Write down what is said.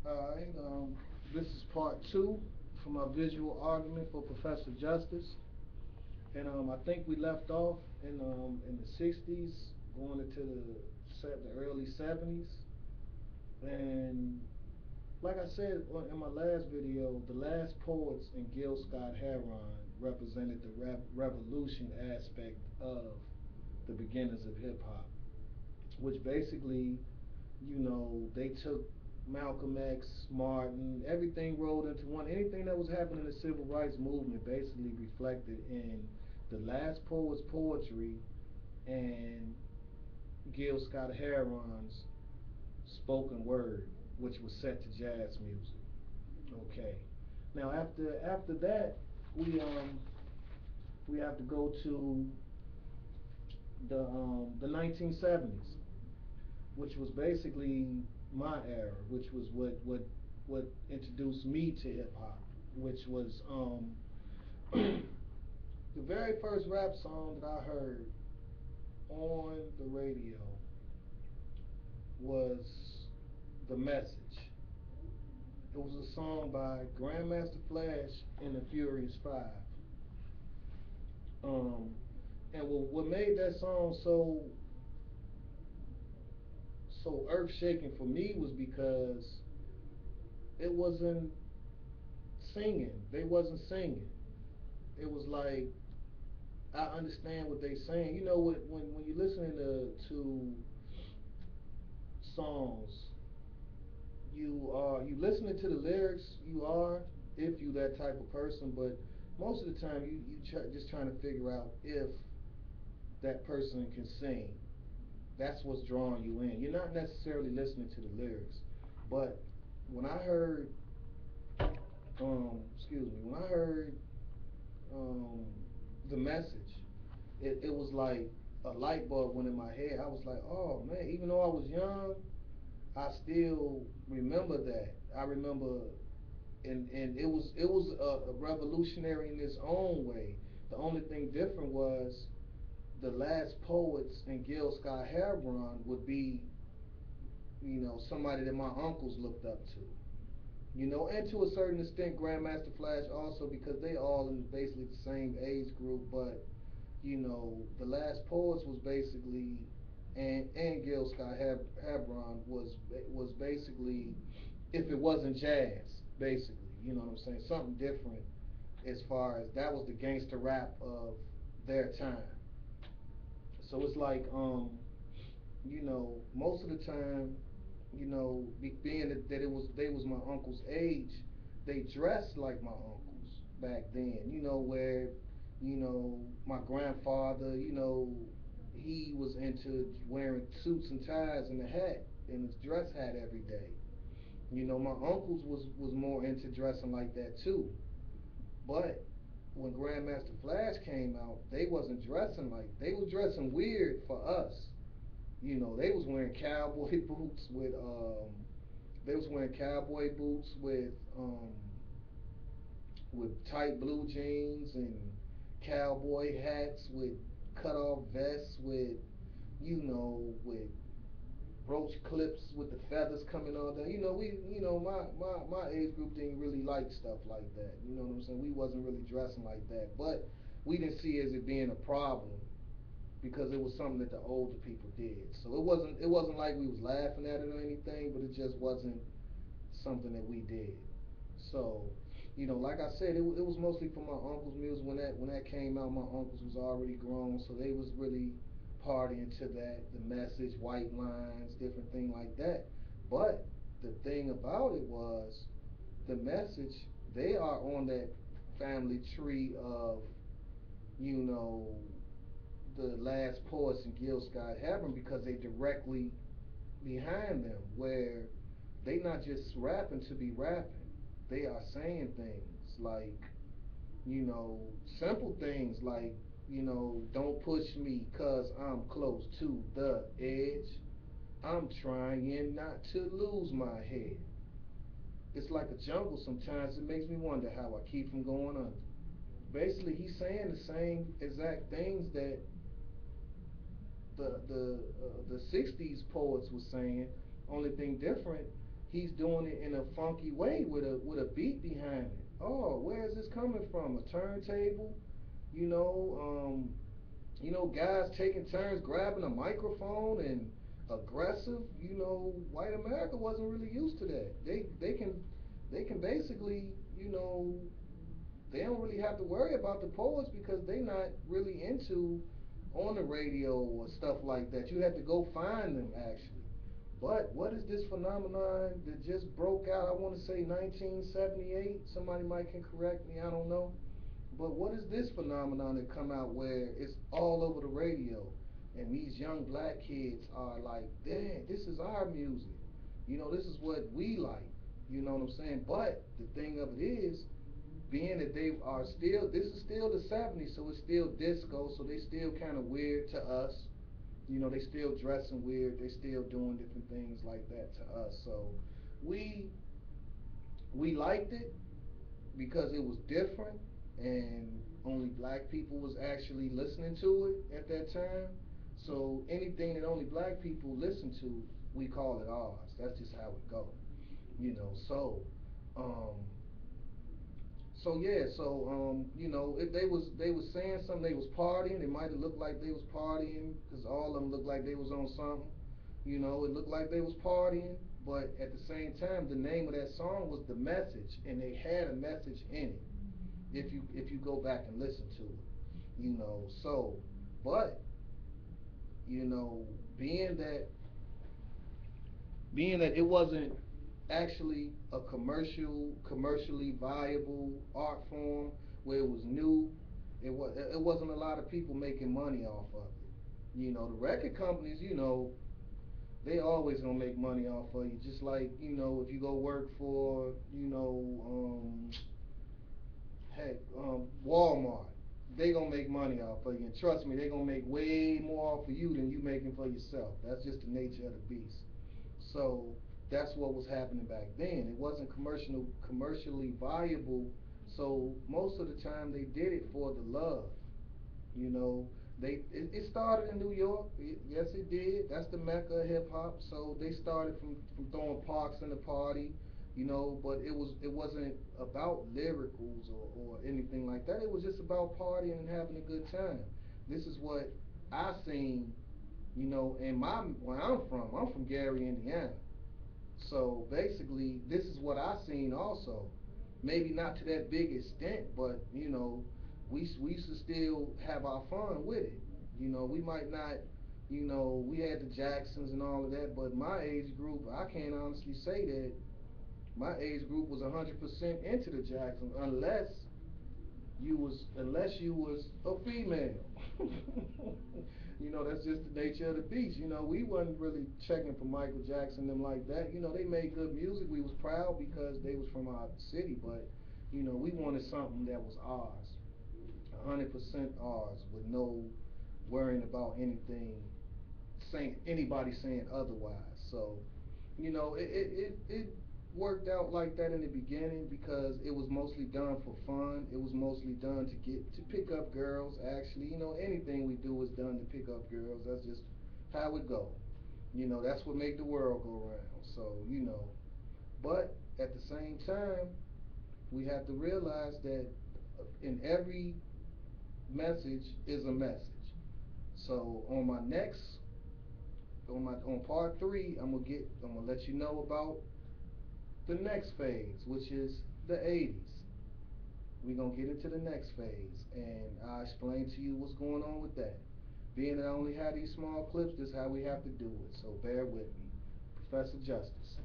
Alright, this is part two from our visual argument for Professor Justice. And I think we left off in the 60s, going into the early 70s. And like I said in my last video, the last poets in Gil Scott Heron represented the revolution aspect of the beginnings of hip hop, which basically, they took Malcolm X, Martin, everything rolled into one. Anything that was happening in the civil rights movement basically reflected in the last poet's poetry and Gil Scott Heron's spoken word, which was set to jazz music. Okay. Now after that, we um we have to go to the 1970s, which was basically my era, which was what introduced me to hip hop, which was the very first rap song that I heard on the radio was "The Message." It was a song by Grandmaster Flash and the Furious Five. Um, and what made that song so earth shaking for me was because it wasn't singing. They wasn't singing. It was like I understand what they saying. You know what? When you listening to songs, you listening to the lyrics. You are, if you that type of person. But most of the time, just trying to figure out if that person can sing. That's what's drawing you in. You're not necessarily listening to the lyrics. But when I heard, when I heard um, the message, it was like a light bulb went in my head. I was like, oh man, even though I was young, I still remember that. I remember, and it was a revolutionary in its own way. The only thing different was the last poets in Gil Scott Heron would be, somebody that my uncles looked up to. And to a certain extent, Grandmaster Flash also because they all in basically the same age group. But the last poets was basically, and Gil Scott Hebron was basically, if it wasn't jazz, basically, you know what I'm saying, something different as far as that was the gangster rap of their time. So it's like, most of the time, being that it was they was my uncle's age, they dressed like my uncles back then. Where my grandfather, he was into wearing suits and ties and a hat and his dress hat every day. My uncles was more into dressing like that too. But when Grandmaster Flash came out, they wasn't dressing like they was dressing weird for us. They was wearing cowboy boots with they was wearing cowboy boots with tight blue jeans and cowboy hats with cut off vests with roach clips with the feathers coming on down. My age group didn't really like stuff like that. You know what I'm saying? We wasn't really dressing like that, but we didn't see it as it being a problem because it was something that the older people did. So it wasn't like we was laughing at it or anything, but it just wasn't something that we did. So, like I said, it was mostly for my uncle's music. When that came out, my uncles was already grown, so they was really partying to that, the message, white lines, different thing like that. But the thing about it was the message. They are on that family tree of you know the last poets in Gil Scott Heron because they directly behind them where they not just rapping to be rapping. They are saying things like, simple things like, don't push me cause I'm close to the edge. I'm trying not to lose my head. It's like a jungle sometimes. It makes me wonder how I keep from going under. Basically, he's saying the same exact things that the '60s poets was saying. Only thing different, he's doing it in a funky way with a beat behind it. Oh, where is this coming from? A turntable? You know, guys taking turns grabbing a microphone and aggressive. White America wasn't really used to that. They can basically, they don't really have to worry about the poets because they not really into on the radio or stuff like that. You had to go find them actually. But what is this phenomenon that just broke out? I want to say 1978. Somebody might can correct me. I don't know. But what is this phenomenon that come out where it's all over the radio, and these young black kids are like, "Dang, this is our music. This is what we like." You know what I'm saying? But the thing of it is, being that they are still, this is still the '70s, so it's still disco, so they still kind of weird to us. They still dressing weird. They still doing different things like that to us. So we we liked it because it was different and only black people was actually listening to it at that time. So anything that only black people listen to, we call it ours. That's just how it go. Um, so yeah, if they was saying something, they was partying. It might have looked like they was partying because all of them looked like they was on something. It looked like they was partying, but at the same time, the name of that song was The Message, and they had a message in it. If you go back and listen to it, you know. So, but you know, being that being that it wasn't actually a commercially viable art form where it was new, it wasn't a lot of people making money off of it. The record companies, they always gonna make money off of you. Just like if you go work for Walmart, they gonna make money off of you. And trust me, they gonna make way more off of you than you making for yourself. That's just the nature of the beast. So that's what was happening back then. It wasn't commercially viable. So most of the time they did it for the love. You know, it started in New York. Yes, it did. That's the mecca of hip hop. So they started from throwing parks in the party. But it wasn't about lyricals or anything like that. It was just about partying and having a good time. This is what I seen. In where I'm from Gary, Indiana. So basically, this is what I seen also. Maybe not to that big extent, but we used to still have our fun with it. We might not, we had the Jacksons and all of that, but my age group, I can't honestly say that my age group was 100% into the Jacksons unless you was a female. That's just the nature of the beast. We wasn't really checking for Michael Jackson them like that. They made good music. We was proud because they was from our city, but we wanted something that was ours, 100% ours, with no worrying about anybody saying otherwise. So it worked out like that in the beginning because it was mostly done for fun. It was mostly done to pick up girls. Actually, anything we do is done to pick up girls. That's just how it go. That's what make the world go round. So but at the same time, we have to realize that in every message is a message. So on part three, I'm gonna let you know about the next phase, which is the '80s. We're gonna get into the next phase, and I'll explain to you what's going on with that. Being that I only have these small clips, this is how we have to do it. So bear with me, Professor Justice.